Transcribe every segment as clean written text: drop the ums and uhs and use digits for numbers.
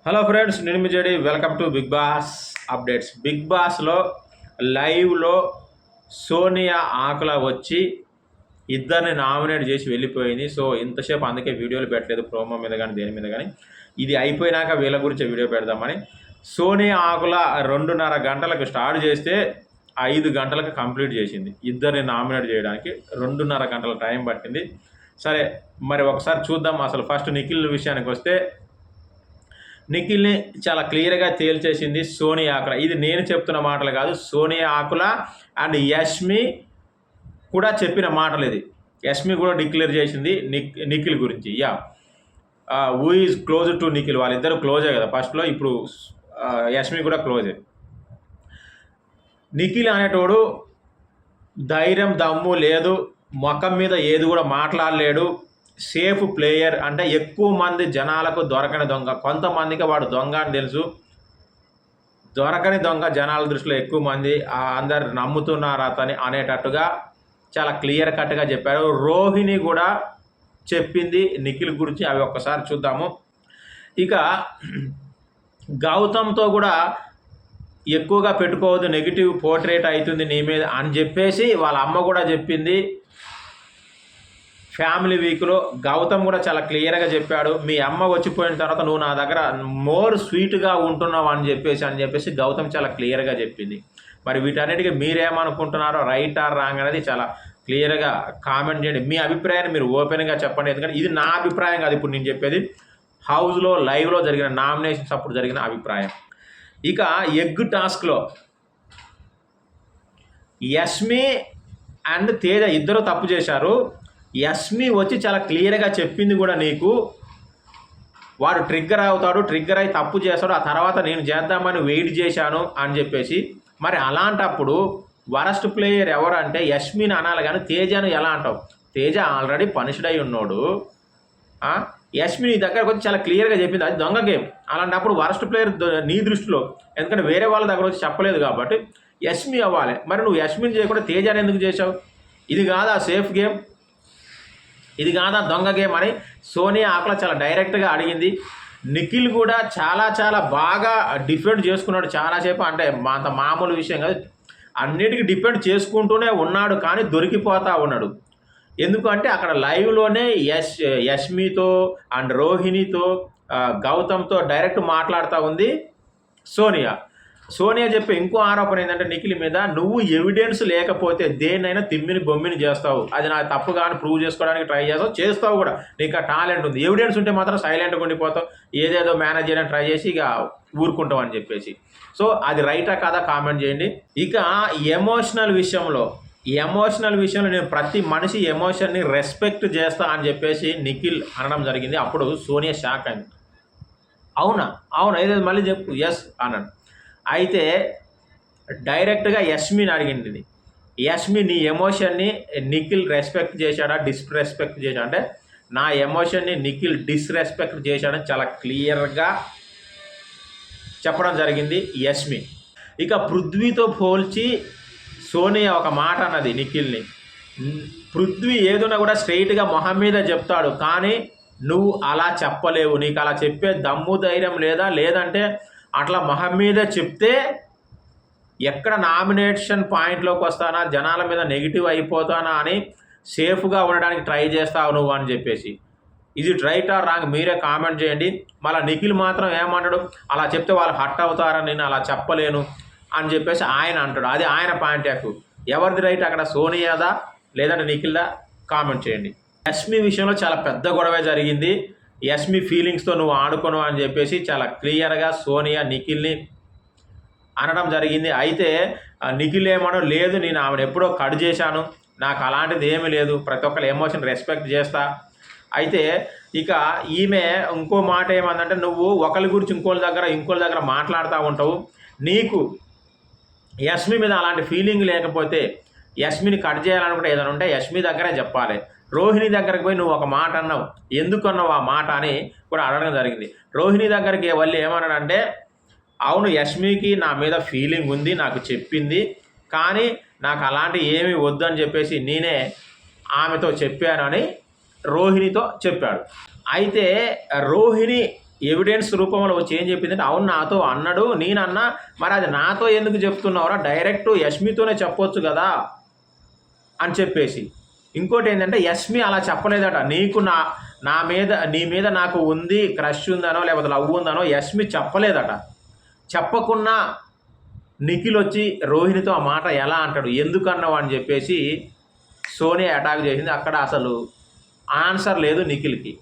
Hello friends, నేను మీ JD. Welcome to Bigg Boss updates. Bigg బాస్లో లైవ్లో సోనియా ఆకుల వచ్చి ఇద్దరిని నామినేట్ చేసి వెళ్ళిపోయింది. సో ఇంతసేపు అందుకే వీడియోలు పెట్టలేదు, ప్రోమో మీద కానీ దేని మీద కానీ. ఇది అయిపోయినాక వీళ్ళ గురించి వీడియో పెడదామని. సోనియా ఆకుల 2:30 గంటలకు స్టార్ట్ చేస్తే 5 గంటలకు కంప్లీట్ చేసింది. ఇద్దరిని నామినేట్ చేయడానికి 2:30 గంటల టైం పట్టింది. సరే, మరి ఒకసారి చూద్దాం. అసలు ఫస్ట్ నిఖిల్ విషయానికి వస్తే, నిఖిల్ని చాలా క్లియర్గా తేల్చేసింది సోనియా ఆకుల. ఇది నేను చెప్తున్న మాటలు కాదు, సోనియా ఆకుల అండ్ యష్మి కూడా చెప్పిన మాటలు. ఇది యష్మి కూడా డిక్లేర్ చేసింది నిఖిల్ గురించి. Who is close to Nikhil, వాళ్ళిద్దరు క్లోజే కదా ఫస్ట్లో. ఇప్పుడు యష్మి కూడా క్లోజే. నిఖిల్ అనేటోడు ధైర్యం దమ్ము లేదు, ముఖం మీద ఏది కూడా మాట్లాడలేడు, సేఫ్ ప్లేయర్. అంటే ఎక్కువ మంది జనాలకు దొరకని దొంగ. కొంతమందికి వాడు దొంగ అని తెలుసు, దొరకని దొంగ జనాల దృష్టిలో ఎక్కువ మంది అందరు నమ్ముతున్నారు అతని అనేటట్టుగా చాలా క్లియర్ కట్గా చెప్పారు. రోహిణి కూడా చెప్పింది నిఖిల్ గురించి. అవి ఒక్కసారి చూద్దాము. ఇక గౌతమ్తో కూడా ఎక్కువగా పెట్టుకోవద్దు, నెగిటివ్ పోర్ట్రేట్ అవుతుంది నీ మీద అని చెప్పేసి వాళ్ళ అమ్మ కూడా చెప్పింది. ఫ్యామిలీ వీక్లో గౌతమ్ కూడా చాలా క్లియర్గా చెప్పాడు, మీ అమ్మ వచ్చిపోయిన తర్వాత నువ్వు నా దగ్గర మోర్ స్వీట్గా ఉంటున్నావు అని చెప్పేసి గౌతమ్ చాలా క్లియర్గా చెప్పింది. మరి వీటన్నిటికీ మీరేమనుకుంటున్నారో, రైట్ ఆర్ రాంగ్ అనేది చాలా క్లియర్గా కామెంట్ చేయండి. మీ అభిప్రాయాన్ని మీరు ఓపెన్గా చెప్పండి. ఎందుకంటే ఇది నా అభిప్రాయం కాదు, ఇప్పుడు నేను చెప్పేది హౌస్లో లైవ్లో జరిగిన నామినేషన్స్ అప్పుడు జరిగిన అభిప్రాయం. ఇక ఎగ్ టాస్క్లో యష్మి అండ్ తేజ ఇద్దరు తప్పు చేశారు. యష్మి వచ్చి చాలా క్లియర్గా చెప్పింది కూడా, నీకు వాడు ట్రిగ్గర్ అవుతాడు, ట్రిగ్గర్ అయి తప్పు చేస్తాడు, ఆ తర్వాత నేను చేద్దామని వెయిట్ చేశాను అని చెప్పేసి. మరి అలాంటప్పుడు వరస్ట్ ప్లేయర్ ఎవరు అంటే యష్మిని అనాలి, కానీ తేజను ఎలా అంటావు? తేజ ఆల్రెడీ పనిష్డ్ అయి ఉన్నాడు. యష్మి నీ దగ్గరకు వచ్చి చాలా క్లియర్గా చెప్పింది అది దొంగ గేమ్. అలాంటప్పుడు వరస్ట్ ప్లేయర్ నీ దృష్టిలో, ఎందుకంటే వేరే వాళ్ళ దగ్గర వచ్చి చెప్పలేదు కాబట్టి యష్మి అవ్వాలి. మరి నువ్వు యష్మిని చేయకుండా తేజాన్ని ఎందుకు చేసావు? ఇది కాదా సేఫ్ గేమ్? ఇది కాదా దొంగ గేమ్ అని సోనియా ఆకుల చాలా డైరెక్ట్గా అడిగింది. నిఖిల్ కూడా చాలా బాగా డిఫెండ్ చేసుకున్నాడు చాలాసేపు. అంటే అంత మామూలు విషయం కాదు, అన్నిటికీ డిపెండ్ చేసుకుంటూనే ఉన్నాడు, కానీ దొరికిపోతూ ఉన్నాడు. ఎందుకంటే అక్కడ లైవ్లోనే యష్మితో అండ్ రోహిణితో గౌతమ్తో డైరెక్ట్ మాట్లాడుతూ ఉంది సోనియా చెప్పే ఇంకో ఆరోపణ ఏంటంటే నిఖిల్ మీద, నువ్వు ఎవిడెన్స్ లేకపోతే దేన్నైనా తిమ్మిని బొమ్మిని చేస్తావు, అది నా తప్పు కానీ ప్రూవ్ చేసుకోవడానికి ట్రై చేస్తావు కూడా, నీకు ఆ టాలెంట్ ఉంది. ఎవిడెన్స్ ఉంటే మాత్రం సైలెంట్గా ఉండిపోతావు, ఏదేదో మేనేజ్ చేయడానికి ట్రై చేసి ఇక ఊరుకుంటావు అని చెప్పేసి. సో అది రైటా కాదా కామెంట్ చేయండి. ఇక ఎమోషనల్ విషయంలో నేను ప్రతి మనిషి ఎమోషన్ని రెస్పెక్ట్ చేస్తా అని చెప్పేసి నిఖిల్ అనడం జరిగింది. అప్పుడు సోనియా షాక్ అయింది. అవునా ఏదో మళ్ళీ చెప్పు. ఎస్ అన్నాడు. అయితే డైరెక్ట్గా యష్మిని అడిగింది, యష్మి నీ ఎమోషన్ని నిఖిల్ రెస్పెక్ట్ చేశాడా డిస్రెస్పెక్ట్ చేశాడా అంటే, నా ఎమోషన్ని నిఖిల్ డిస్రెస్పెక్ట్ చేశాడని చాలా క్లియర్గా చెప్పడం జరిగింది యష్మి. ఇక పృథ్వీతో పోల్చి సోనియా ఒక మాట అన్నది నిఖిల్ని. పృథ్వీ ఏదైనా కూడా స్ట్రైట్గా మొహం మీద చెప్తాడు, కానీ నువ్వు అలా చెప్పలేవు, నీకు అలా చెప్పే దమ్ము ధైర్యం లేదంటే అట్లా మొహం మీద చెప్తే ఎక్కడ నామినేషన్ పాయింట్లోకి వస్తానా, జనాల మీద నెగిటివ్ అయిపోతానా అని సేఫ్గా ఉండడానికి ట్రై చేస్తావు నువ్వు అని చెప్పేసి. ఇది రైట్ ఆర్ రాంగ్ మీరే కామెంట్ చేయండి. మళ్ళీ నిఖిల్ మాత్రం ఏమంటాడు, అలా చెప్తే వాళ్ళు హర్ట్ అవుతారని నేను అలా చెప్పలేను అని చెప్పేసి ఆయన అంటాడు. అది ఆయన పాయింట్ ఆఫ్ వ్యూ. ఎవరిది రైట్ అక్కడ, సోనియాదా లేదంటే నిఖిల్దా? కామెంట్ చేయండి. యష్మి విషయంలో చాలా పెద్ద గొడవ జరిగింది. యష్మి ఫీలింగ్స్తో నువ్వు ఆడుకోను అని చెప్పేసి చాలా క్లియర్గా సోనియా నిఖిల్ని అనడం జరిగింది. అయితే నిఖిల్ ఏమనో, లేదు నేను ఆమెను ఎప్పుడో కట్ చేశాను, నాకు అలాంటిది ఏమీ లేదు, ప్రతి ఒక్కరి ఎమోషన్ రెస్పెక్ట్ చేస్తా. అయితే ఇక ఈమె ఇంకో మాట ఏమందంటే, నువ్వు ఒకరి గురించి ఇంకోళ్ళ దగ్గర మాట్లాడుతూ ఉంటావు, నీకు యష్మి మీద అలాంటి ఫీలింగ్ లేకపోతే, యష్మిని కట్ చేయాలనుకుంటే ఏదైనా ఉంటే యష్మి దగ్గరే చెప్పాలి. రోహిణి దగ్గరికి పోయి నువ్వు ఒక మాట అన్నావు, ఎందుకు అన్నావు ఆ మాట అని కూడా అడగడం జరిగింది. రోహిణి దగ్గరికి వెళ్ళి ఏమన్నాడంటే, అవును యష్మికి నా మీద ఫీలింగ్ ఉంది, నాకు చెప్పింది, కానీ నాకు అలాంటి ఏమీ వద్దు అని చెప్పేసి నేనే ఆమెతో చెప్పాను అని రోహిణితో చెప్పాడు. అయితే రోహిణి ఎవిడెన్స్ రూపంలో వచ్చి ఏం చెప్పిందంటే, అవును నాతో అన్నాడు, నేనన్నా, మరి అది నాతో ఎందుకు చెప్తున్నావురా, డైరెక్ట్ యష్మితోనే చెప్పొచ్చు కదా అని చెప్పేసి. ఇంకోటి ఏంటంటే యష్మి అలా చెప్పలేదట, నీకు నీ మీద నాకు ఉంది, క్రష్ ఉందనో లేకపోతే లవ్ ఉందనో యష్మి చెప్పలేదట. చెప్పకున్నా నిఖిల్ వచ్చి రోహిణితో ఆ మాట ఎలా అంటాడు, ఎందుకన్నావు అని చెప్పేసి సోనియా అటాక్ చేసింది. అక్కడ అసలు ఆన్సర్ లేదు నిఖిల్కి.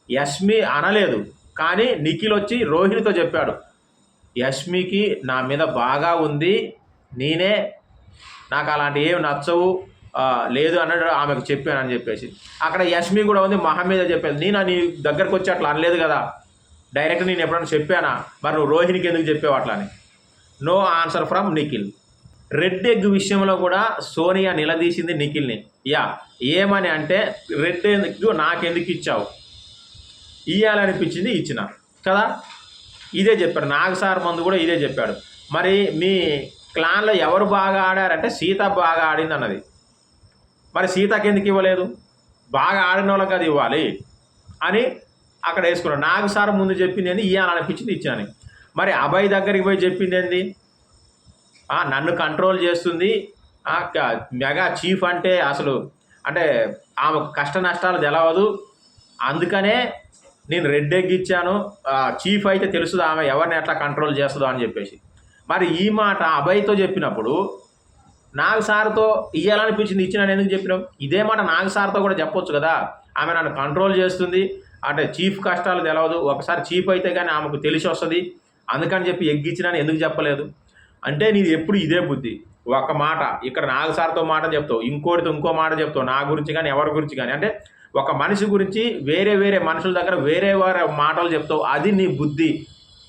యష్మి అనలేదు, కానీ నిఖిల్ వచ్చి రోహిణితో చెప్పాడు, యష్మికి నా మీద బాగా ఉంది, నాకు అలాంటి ఏమి నచ్చవు, లేదు అన్నాడు, ఆమెకు చెప్పానని చెప్పేసి. అక్కడ యష్మి కూడా ఉంది, మహా మీద చెప్పాను, నేను నీ దగ్గరకు వచ్చి అట్లా అనలేదు కదా, డైరెక్ట్ నేను ఎప్పుడైనా చెప్పానా, మరి నువ్వు రోహిణికి ఎందుకు చెప్పావు అట్లా అని. No answer from Nikhil. Red egg విషయంలో కూడా సోనియా నిలదీసింది నిఖిల్ని. ఏమని అంటే, రెడ్ ఎగ్ నాకెందుకు ఇచ్చావు, ఇవ్వాలనిపించింది ఇచ్చిన కదా, ఇదే చెప్పాడు. నాగ్ సార్ ముందు కూడా ఇదే చెప్పాడు. మరి మీ క్లాన్లో ఎవరు బాగా ఆడారంటే సీత బాగా ఆడింది అన్నది. మరి సీతకి ఎందుకు ఇవ్వలేదు, బాగా ఆడిన వాళ్ళకి అది ఇవ్వాలి అని అక్కడ వేసుకున్నాడు. నాగ్ సార్ ముందు చెప్పింది ఏంది, ఇవ్వాలనిపించింది ఇచ్చాను. మరి అభయ్ దగ్గరికి పోయి చెప్పింది ఏంది, నన్ను కంట్రోల్ చేస్తుంది, మెగా చీఫ్ అంటే అసలు అంటే ఆమె కష్ట నష్టాలు తెలవదు, అందుకనే నేను రెడ్ ఎగ్ ఇచ్చాను, చీఫ్ అయితే తెలుసు ఆమె ఎవరిని ఎట్లా కంట్రోల్ చేస్తుందో అని చెప్పేసి. మరి ఈ మాట అభయ్తో చెప్పినప్పుడు నాగ్ సార్తో ఇవ్వాలనిపించింది ఇచ్చినాను ఎందుకు చెప్పినావు, ఇదే మాట నాగ్ సార్తో కూడా చెప్పొచ్చు కదా, ఆమె నన్ను కంట్రోల్ చేస్తుంది అంటే చీఫ్ కష్టాలు తెలవదు, ఒకసారి చీఫ్ అయితే కానీ ఆమెకు తెలిసి వస్తుంది, అందుకని చెప్పి ఎగ్ ఇచ్చినాను ఎందుకు చెప్పలేదు అంటే నీది ఎప్పుడు ఇదే బుద్ధి. ఒక మాట ఇక్కడ నాగ్ సార్తో మాట చెప్తావు, ఇంకోటితో ఇంకో మాట చెప్తావు, నా గురించి కానీ ఎవరి గురించి కానీ, అంటే ఒక మనిషి గురించి వేరే మనుషుల దగ్గర వేరే మాటలు చెప్తావు, అది నీ బుద్ధి,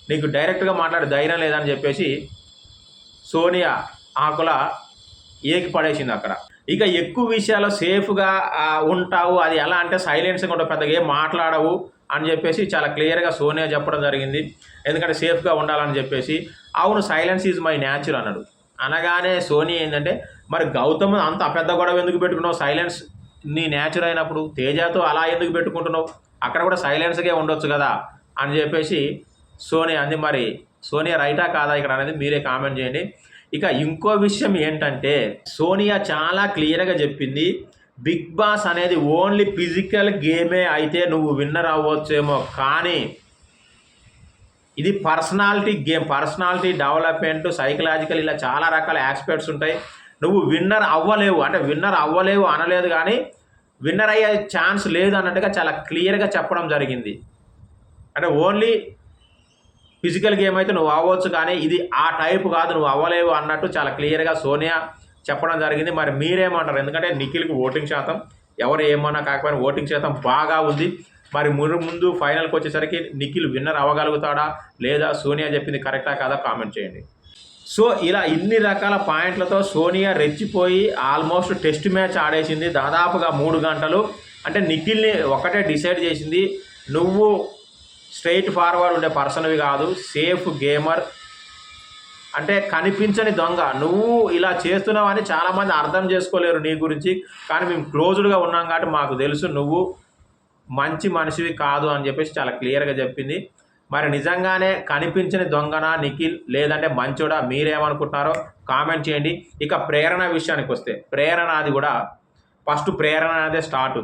నీకు డైరెక్ట్గా మాట్లాడే ధైర్యం లేదని చెప్పేసి సోనియా ఆకుల ఏకి పడేసింది అక్కడ. ఇక ఎక్కువ విషయాలు సేఫ్గా ఉంటావు, అది ఎలా అంటే సైలెన్స్గా ఉంటావు, పెద్దగా ఏం మాట్లాడవు అని చెప్పేసి చాలా క్లియర్గా సోనియా చెప్పడం జరిగింది. ఎందుకంటే సేఫ్గా ఉండాలని చెప్పేసి. అవును, సైలెన్స్ ఈజ్ మై న్యాచురల్ అన్నాడు. అనగానే సోనియా ఏంటంటే, మరి గౌతమ్ అంత పెద్ద గొడవ ఎందుకు పెట్టుకున్నావు, సైలెన్స్ నీ న్యాచురల్ అయినప్పుడు తేజతో అలా ఎందుకు పెట్టుకుంటున్నావు, అక్కడ కూడా సైలెన్స్గా ఉండొచ్చు కదా అని చెప్పేసి సోనియా అంది. మరి సోనియా రైటా కాదా ఇక్కడ అనేది మీరే కామెంట్ చేయండి. ఇక ఇంకో విషయం ఏంటంటే, సోనియా చాలా క్లియర్గా చెప్పింది, బిగ్ బాస్ అనేది ఓన్లీ ఫిజికల్ గేమే అయితే నువ్వు విన్నర్ అవ్వచ్చేమో, కానీ ఇది personality game, personality development, psychological, ఇలా చాలా రకాల ఆస్పెక్ట్స్ ఉంటాయి. నువ్వు విన్నర్ అవ్వలేవు అంటే విన్నర్ అవ్వలేవు అనలేదు, కానీ విన్నర్ అయ్యే ఛాన్స్ లేదు అన్నట్టుగా చాలా క్లియర్గా చెప్పడం జరిగింది. అంటే ఓన్లీ ఫిజికల్ గేమ్ అయితే నువ్వు అవ్వచ్చు, కానీ ఇది ఆ టైపు కాదు, నువ్వు అవ్వలేవు అన్నట్టు చాలా క్లియర్గా సోనియా చెప్పడం జరిగింది. మరి మీరేమంటారు, ఎందుకంటే నిఖిల్కి ఓటింగ్ శాతం ఎవరు ఏమన్నా కాకపోయినా ఓటింగ్ శాతం బాగా ఉంది. మరి ముందు ఫైనల్కి వచ్చేసరికి నిఖిల్ విన్నర్ అవ్వగలుగుతాడా లేదా, సోనియా చెప్పింది కరెక్టా కాదా కామెంట్ చేయండి. సో ఇలా ఇన్ని రకాల పాయింట్లతో సోనియా రెచ్చిపోయి ఆల్మోస్ట్ టెస్ట్ మ్యాచ్ ఆడేసింది దాదాపుగా 3 గంటలు. అంటే నిఖిల్ని ఒకటే డిసైడ్ చేసింది, నువ్వు స్ట్రైట్ ఫార్వర్డ్ ఉండే పర్సన్వి కాదు, సేఫ్ గేమర్, అంటే కనిపించని దొంగ, నువ్వు ఇలా చేస్తున్నావు అని చాలామంది అర్థం చేసుకోలేరు నీ గురించి, కానీ మేము క్లోజ్డ్గా ఉన్నాం కాబట్టి మాకు తెలుసు నువ్వు మంచి మనిషివి కాదు అని చెప్పేసి చాలా క్లియర్గా చెప్పింది. మరి నిజంగానే కనిపించని దొంగనా నిఖిల్, లేదంటే మంచోడా, మీరేమనుకుంటున్నారో కామెంట్ చేయండి. ఇక ప్రేరణ విషయానికి వస్తే, ప్రేరణ అది కూడా ఫస్ట్ ప్రేరణ అదే స్టార్ట్.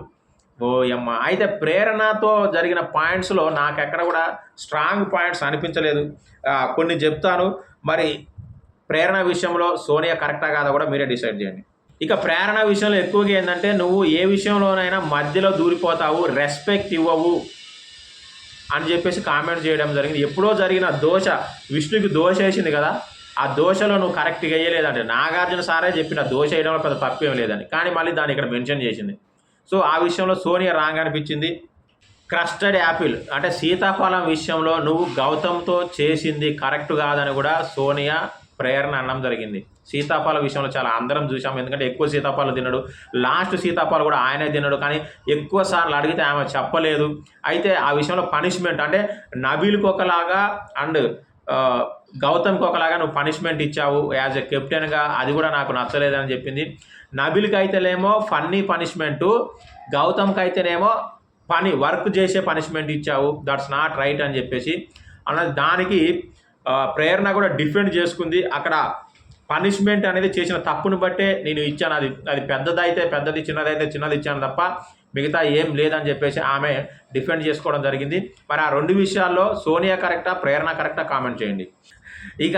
ఓయమ్మ, అయితే ప్రేరణతో జరిగిన పాయింట్స్లో నాకు ఎక్కడ కూడా స్ట్రాంగ్ పాయింట్స్ అనిపించలేదు. కొన్ని చెప్తాను, మరి ప్రేరణ విషయంలో సోనియా కరెక్టా కాదా కూడా మీరే డిసైడ్ చేయండి. ఇక ప్రేరణ విషయంలో ఎక్కువగా ఏంటంటే, నువ్వు ఏ విషయంలోనైనా మధ్యలో దూరిపోతావు, రెస్పెక్ట్ ఇవ్వవు అని చెప్పేసి కామెంట్ చేయడం జరిగింది. ఎప్పుడో జరిగిన దోష, విష్ణుకి దోష వేసింది కదా, ఆ దోషలో నువ్వు కరెక్ట్గా వేయలేదంటే, నాగార్జున సారే చెప్పిన దోష వేయడంలో పెద్ద తప్పేం లేదని, కానీ మళ్ళీ దాన్ని ఇక్కడ మెన్షన్ చేసింది. సో ఆ విషయంలో సోనియా రాంగ్ అనిపించింది. క్రస్టెడ్ యాపిల్ అంటే సీతాఫలం విషయంలో నువ్వు గౌతమ్తో చేసింది కరెక్ట్ కాదని కూడా సోనియా ప్రేరణ అనడం జరిగింది. సీతాఫల విషయంలో చాలా అందరం చూసాం, ఎందుకంటే ఎక్కువ సీతాఫలం తిన్నాడు, లాస్ట్ సీతాఫలం కూడా ఆయనే తిన్నాడు, కానీ ఎక్కువ సార్లు అడిగితే ఆమె చెప్పలేదు. అయితే ఆ విషయంలో పనిష్మెంట్ అంటే నబీల్కి ఒకలాగా అండ్ గౌతమ్కి ఒకలాగా నువ్వు పనిష్మెంట్ ఇచ్చావు యాజ్ ఎ కెప్టెన్గా, అది కూడా నాకు నచ్చలేదని చెప్పింది. నబీల్కి అయితేనేమో ఫన్నీ పనిష్మెంటు, గౌతమ్కి అయితేనేమో వర్క్ చేసే పనిష్మెంట్ ఇచ్చావు, దట్స్ నాట్ రైట్ అని చెప్పేసి అన్నది. దానికి ప్రేరణ కూడా డిఫెండ్ చేసుకుంది. అక్కడ పనిష్మెంట్ అనేది చేసిన తప్పును బట్టే నేను ఇచ్చాను, అది పెద్దదైతే పెద్దది, చిన్నదైతే చిన్నది ఇచ్చాను తప్ప మిగతా ఏం లేదని చెప్పేసి ఆమె డిఫెండ్ చేసుకోవడం జరిగింది. మరి ఆ 2 విషయాల్లో సోనియా కరెక్టా, ప్రేరణ కరెక్టా? కామెంట్ చేయండి. ఇక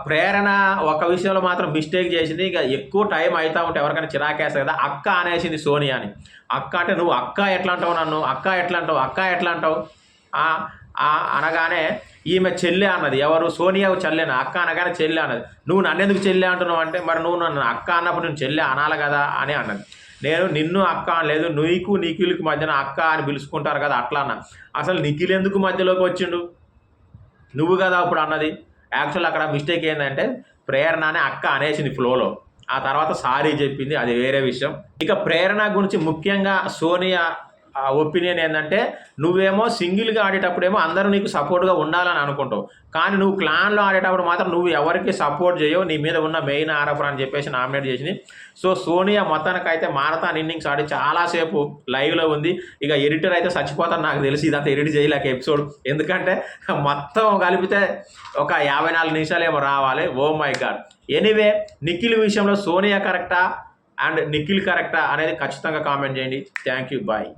ప్రేరణ ఒక విషయంలో మాత్రం మిస్టేక్ చేసింది. ఇక ఎక్కువ టైం అవుతా ఉంటే ఎవరికైనా చిరాకేస్తుంది కదా, అక్క అనేసింది సోనియాని. అక్క అంటే నువ్వు అక్క ఎట్లా అంటావు, నన్ను అక్క ఎట్లా అంటావు అనగానే ఈమె చెల్లె అన్నది. ఎవరు? సోనియా చెల్లెన. అక్క అనగానే చెల్లె అన్నది. నువ్వు నన్ను ఎందుకు చెల్లె అంటున్నావు అంటే, మరి నువ్వు నన్ను అక్క అన్నప్పుడు నేను చెల్లె అనాలి కదా అని అన్నది. నేను నిన్ను అక్క అనలేదు, నిఖిల్కి మధ్యన అక్క అని పిలుచుకుంటారు కదా అట్లా అన్న. అసలు నిఖిల్ ఎందుకు మధ్యలోకి వచ్చిండు? నువ్వు కదా అప్పుడు అన్నది. యాక్చువల్ అక్కడ మిస్టేక్ ఏంటంటే ప్రేరణ అనే అక్క అనేసింది ఫ్లోలో, ఆ తర్వాత సారీ చెప్పింది, అది వేరే విషయం. ఇక ప్రేరణ గురించి ముఖ్యంగా సోనియా ఒపీనియన్ ఏంటంటే, నువ్వేమో సింగిల్గా ఆడేటప్పుడేమో అందరూ నీకు సపోర్ట్గా ఉండాలని అనుకుంటావు, కానీ నువ్వు క్లాన్లో ఆడేటప్పుడు మాత్రం నువ్వు ఎవరికి సపోర్ట్ చేయవు, నీ మీద ఉన్న మెయిన్ ఆరోపణ అని చెప్పేసి నామినేట్ చేసింది. సో సోనియా మొత్తానికైతే మారథాన్ ఇన్నింగ్స్ ఆడి చాలాసేపు లైవ్లో ఉంది. ఇక ఎడిటర్ అయితే చచ్చిపోతాను నాకు తెలిసి, ఇదంతా ఎడిట్ చేయలేక ఎపిసోడ్, ఎందుకంటే మొత్తం కలిపితే ఒక 54 నిమిషాలు ఏమో రావాలి. Oh my God. Anyway, Nikhil విషయంలో సోనియా కరెక్టా అండ్ నిఖిల్ కరెక్టా అనేది ఖచ్చితంగా కామెంట్ చేయండి. Thank you, bye.